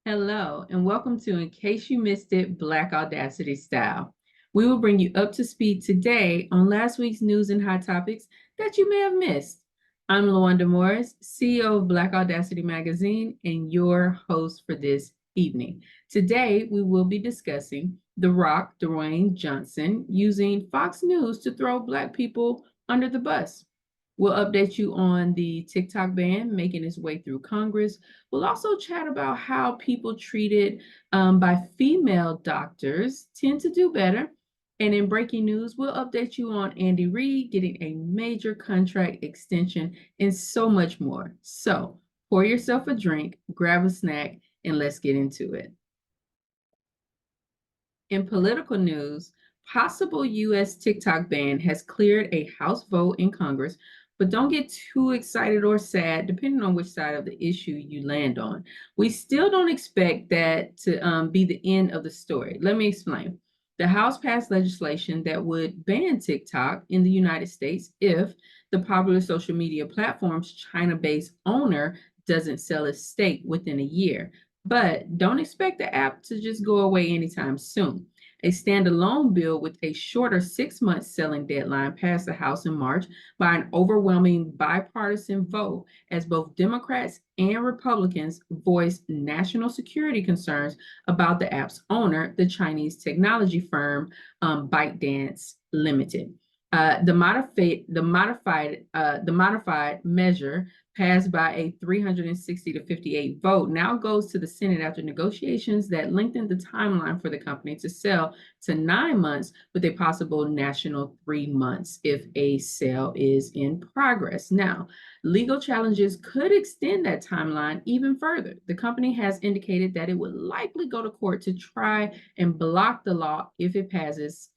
Hello, and welcome to In Case You Missed It, Black Audacity Style. We will bring you up to speed today on last week's news and hot topics that you may have missed. I'm Lawanda Morris, CEO of Black Audacity Magazine, and your host for this evening. Today, we will be discussing The Rock, Dwayne Johnson, using Fox News to throw Black people under the bus. We'll update you on the TikTok ban making its way through Congress. We'll also chat about how people treated by female doctors tend to do better. And in breaking news, we'll update you on Andy Reid getting a major contract extension and so much more. So pour yourself a drink, grab a snack, and let's get into it. In political news, possible U.S. TikTok ban has cleared a House vote in Congress, but don't get too excited or sad, depending on which side of the issue you land on. We still don't expect that to be the end of the story. Let me explain. The House passed legislation that would ban TikTok in the United States if the popular social media platform's China-based owner doesn't sell its stake within a year. But don't expect the app to just go away anytime soon. A standalone bill with a shorter 6-month selling deadline passed the House in March by an overwhelming bipartisan vote as both Democrats and Republicans voiced national security concerns about the app's owner, the Chinese technology firm ByteDance Limited. The modified measure passed by a 360 to 58 vote now goes to the Senate after negotiations that lengthened the timeline for the company to sell to 9 months with a possible national 3 months if a sale is in progress. Now, legal challenges could extend that timeline even further. The company has indicated that it would likely go to court to try and block the law if it passes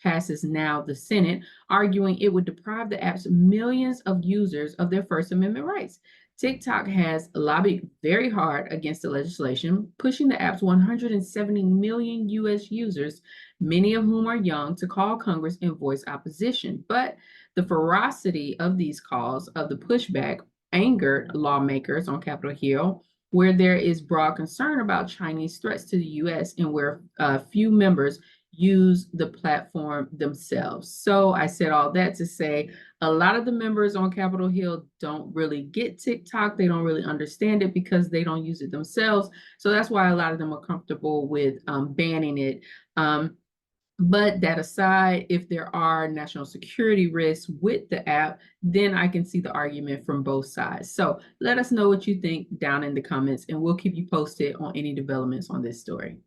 now the Senate, arguing it would deprive the app's millions of users of their First Amendment rights. TikTok has lobbied very hard against the legislation, pushing the app's 170 million US users, many of whom are young, to call Congress and voice opposition. But the ferocity of these calls, of the pushback, angered lawmakers on Capitol Hill, where there is broad concern about Chinese threats to the US and where few members use the platform themselves. So I said all that to say a lot of the members on Capitol Hill don't really get TikTok. They don't really understand it because they don't use it themselves. So that's why a lot of them are comfortable with banning it. But that aside, if there are national security risks with the app, then I can see the argument from both sides. So let us know what you think down in the comments, and we'll keep you posted on any developments on this story.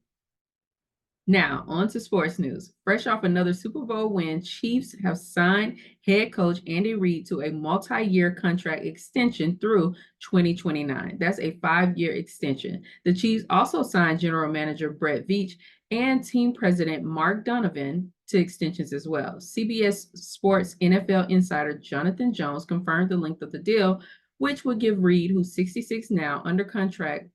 Now, on to sports news. Fresh off another Super Bowl win, Chiefs have signed head coach Andy Reid to a multi-year contract extension through 2029. That's a 5-year extension. The Chiefs also signed general manager Brett Veach and team president Mark Donovan to extensions as well. CBS Sports NFL insider Jonathan Jones confirmed the length of the deal, which would give Reid, who's 66 now, under contract,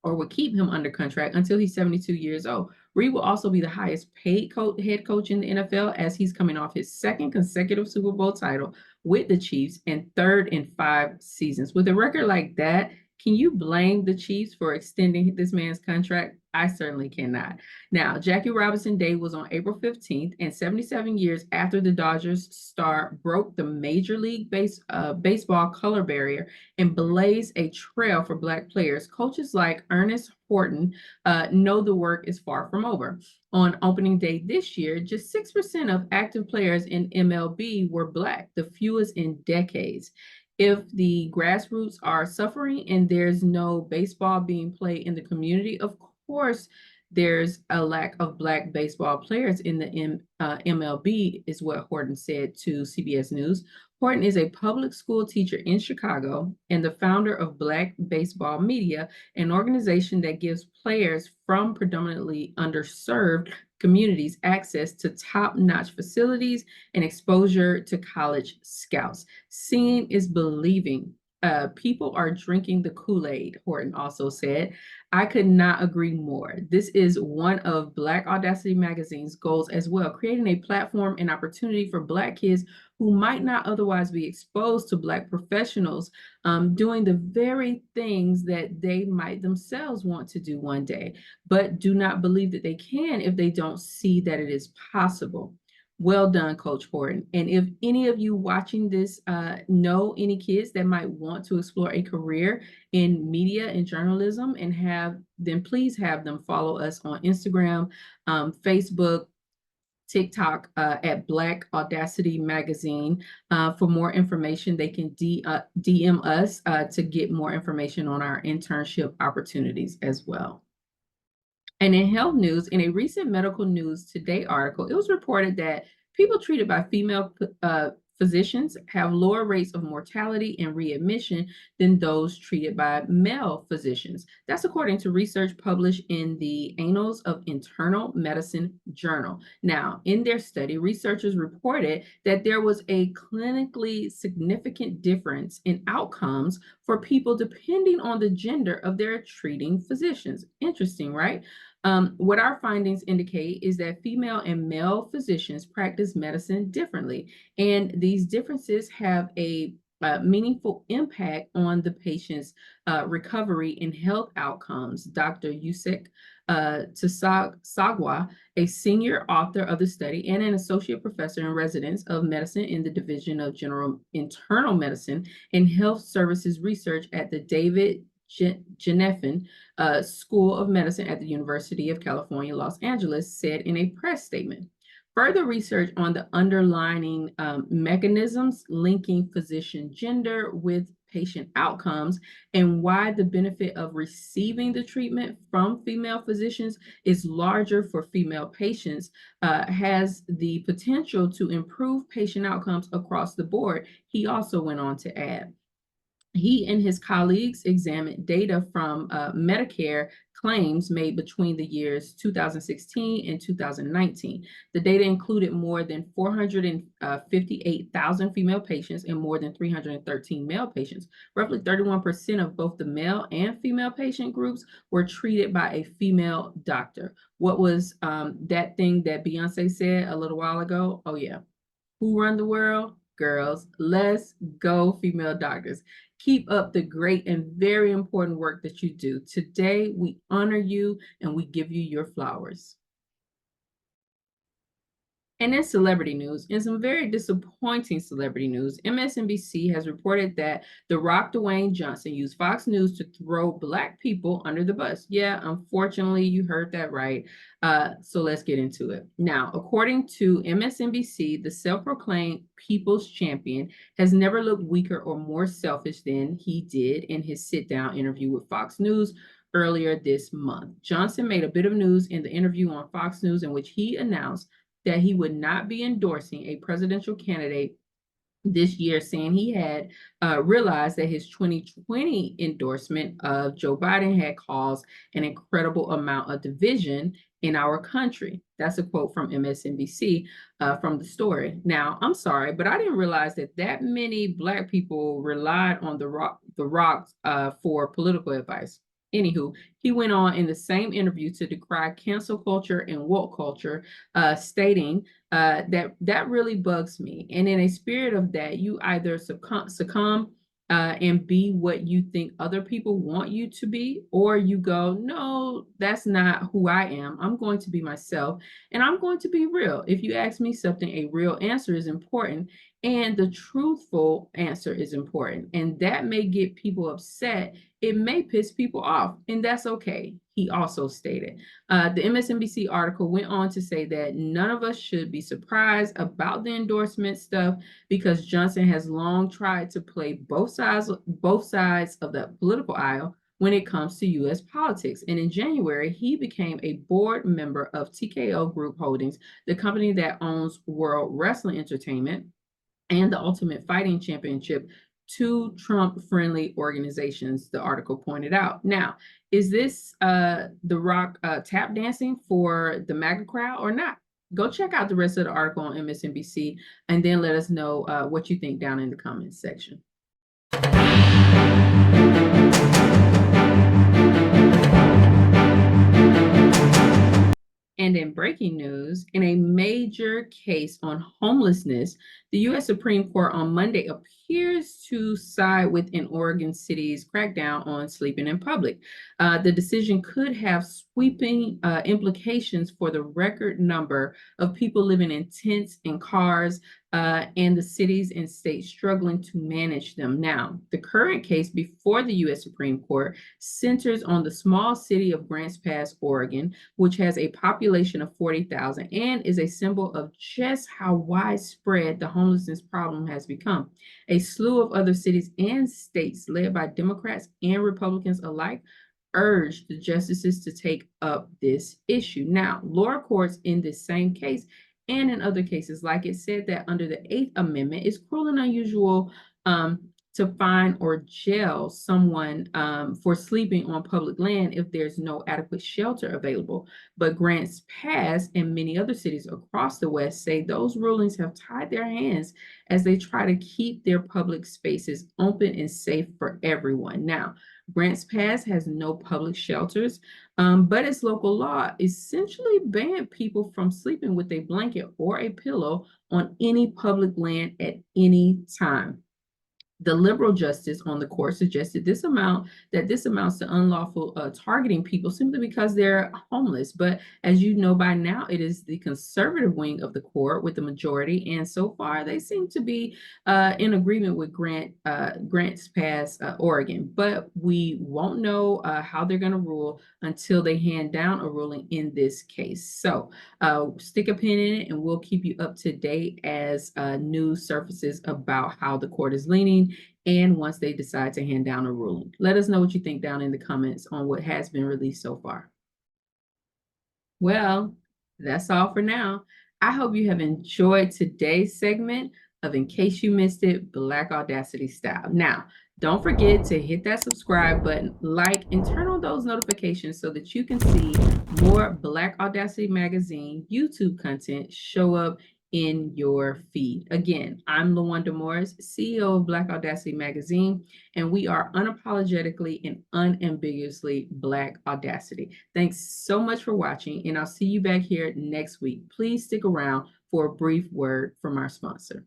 or would keep him under contract until he's 72 years old. Reid will also be the highest paid head coach in the NFL, as he's coming off his second consecutive Super Bowl title with the Chiefs and third in 5 seasons. With a record like that, can you blame the Chiefs for extending this man's contract? I certainly cannot. Now, Jackie Robinson Day was on April 15th, and 77 years after the Dodgers star broke the Major League Baseball color barrier and blazed a trail for Black players, coaches like Ernest Horton know the work is far from over. On opening day this year, just 6% of active players in MLB were Black, the fewest in decades. If the grassroots are suffering and there's no baseball being played in the community, of course, there's a lack of Black baseball players in the MLB, is what Horton said to CBS News. Horton is a public school teacher in Chicago and the founder of Black Baseball Media, an organization that gives players from predominantly underserved communities access to top-notch facilities and exposure to college scouts. Seeing is believing. People are drinking the Kool-Aid, Horton also said. I could not agree more. This is one of Black Audacity Magazine's goals as well, creating a platform and opportunity for Black kids who might not otherwise be exposed to Black professionals doing the very things that they might themselves want to do one day, but do not believe that they can if they don't see that it is possible. Well done, Coach Horton. And if any of you watching this know any kids that might want to explore a career in media and journalism, then please have them follow us on Instagram, Facebook, TikTok at Black Audacity Magazine. For more information, they can DM us to get more information on our internship opportunities as well. And in health news, in a recent Medical News Today article, it was reported that people treated by female physicians have lower rates of mortality and readmission than those treated by male physicians. That's according to research published in the Annals of Internal Medicine Journal. Now, in their study, researchers reported that there was a clinically significant difference in outcomes for people depending on the gender of their treating physicians. Interesting, right? What our findings indicate is that female and male physicians practice medicine differently, and these differences have a meaningful impact on the patient's recovery and health outcomes. Dr. Yusek Tsagwa, a senior author of the study and an associate professor in residence of medicine in the Division of General Internal Medicine and Health Services Research at the David Geneffen School of Medicine at the University of California, Los Angeles, said in a press statement. Further research on the underlying mechanisms linking physician gender with patient outcomes and why the benefit of receiving the treatment from female physicians is larger for female patients has the potential to improve patient outcomes across the board, he also went on to add. He and his colleagues examined data from Medicare claims made between the years 2016 and 2019. The data included more than 458,000 female patients and more than 313 male patients. Roughly 31% of both the male and female patient groups were treated by a female doctor. What was that thing that Beyonce said a little while ago? Oh yeah. Who run the world? Girls. Let's go, female doctors. Keep up the great and very important work that you do. Today, we honor you and we give you your flowers. And in celebrity news, in some very disappointing celebrity news, MSNBC has reported that The Rock Dwayne Johnson used Fox News to throw Black people under the bus. Yeah, unfortunately, you heard that right. So let's get into it. Now, according to MSNBC, the self-proclaimed people's champion has never looked weaker or more selfish than he did in his sit-down interview with Fox News earlier this month. Johnson made a bit of news in the interview on Fox News in which he announced that he would not be endorsing a presidential candidate this year, saying he had realized that his 2020 endorsement of Joe Biden had caused an incredible amount of division in our country. That's a quote from MSNBC from the story. Now, I'm sorry, but I didn't realize that many Black people relied on the Rock for political advice. Anywho, he went on in the same interview to decry cancel culture and woke culture, stating that really bugs me. And in a spirit of that, you either succumb and be what you think other people want you to be, or you go, no, that's not who I am. I'm going to be myself and I'm going to be real. If you ask me something, a real answer is important and the truthful answer is important. And that may get people upset. It may piss people off, and that's okay, he also stated. The MSNBC article went on to say that none of us should be surprised about the endorsement stuff because Johnson has long tried to play both sides of the political aisle when it comes to U.S. politics. And in January, he became a board member of TKO Group Holdings, the company that owns World Wrestling Entertainment and the Ultimate Fighting Championship, two Trump-friendly organizations, the article pointed out. Now, is this The Rock tap dancing for the MAGA crowd or not? Go check out the rest of the article on MSNBC and then let us know what you think down in the comments section. And in breaking news, in a major case on homelessness, The U.S. Supreme Court on Monday appears to side with an Oregon city's crackdown on sleeping in public. The decision could have sweeping implications for the record number of people living in tents and cars, and the cities and states struggling to manage them. Now, the current case before the U.S. Supreme Court centers on the small city of Grants Pass, Oregon, which has a population of 40,000 and is a symbol of just how widespread the homelessness problem has become. A slew of other cities and states, led by Democrats and Republicans alike, urged the justices to take up this issue. Now, lower courts in this same case and in other cases, like it, said that under the Eighth Amendment, it's cruel and unusual to fine or jail someone for sleeping on public land if there's no adequate shelter available. But Grants Pass and many other cities across the West say those rulings have tied their hands as they try to keep their public spaces open and safe for everyone. Now, Grants Pass has no public shelters, but its local law essentially banned people from sleeping with a blanket or a pillow on any public land at any time. The liberal justice on the court suggested this amounts to unlawful targeting people simply because they're homeless. But as you know by now, it is the conservative wing of the court with the majority, and so far they seem to be in agreement with Grants Pass, Oregon. But we won't know how they're going to rule until they hand down a ruling in this case. So stick a pin in it, and we'll keep you up to date as news surfaces about how the court is leaning and once they decide to hand down a ruling. Let us know what you think down in the comments on what has been released so far. Well, that's all for now. I hope you have enjoyed today's segment of In Case You Missed It, Black Audacity Style. Now, don't forget to hit that subscribe button, like, and turn on those notifications so that you can see more Black Audacity Magazine YouTube content show up in your feed. Again, I'm LaWanda Morris, CEO of Black Audacity Magazine, and we are unapologetically and unambiguously Black Audacity. Thanks so much for watching, and I'll see you back here next week. Please stick around for a brief word from our sponsor.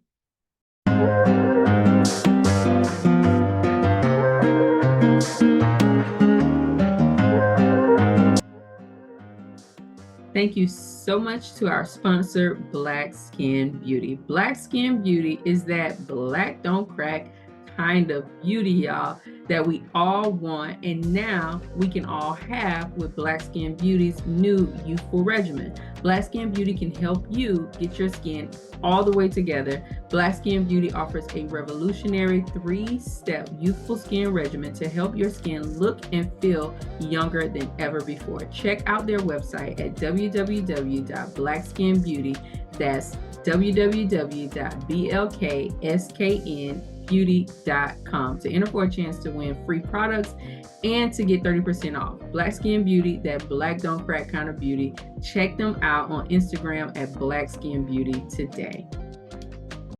Thank you so much to our sponsor, Black Skin Beauty. Black Skin Beauty is that black don't crack kind of beauty, y'all, that we all want, and now we can all have with Black Skin Beauty's new youthful regimen. Black Skin Beauty can help you get your skin all the way together. Black Skin Beauty offers a revolutionary 3-step youthful skin regimen to help your skin look and feel younger than ever before. Check out their website at www.blackskinbeauty. That's www.blksknbeauty.com to enter for a chance to win free products and to get 30% off. Black Skin Beauty, that black don't crack kind of beauty. Check them out on Instagram at Black Skin Beauty today.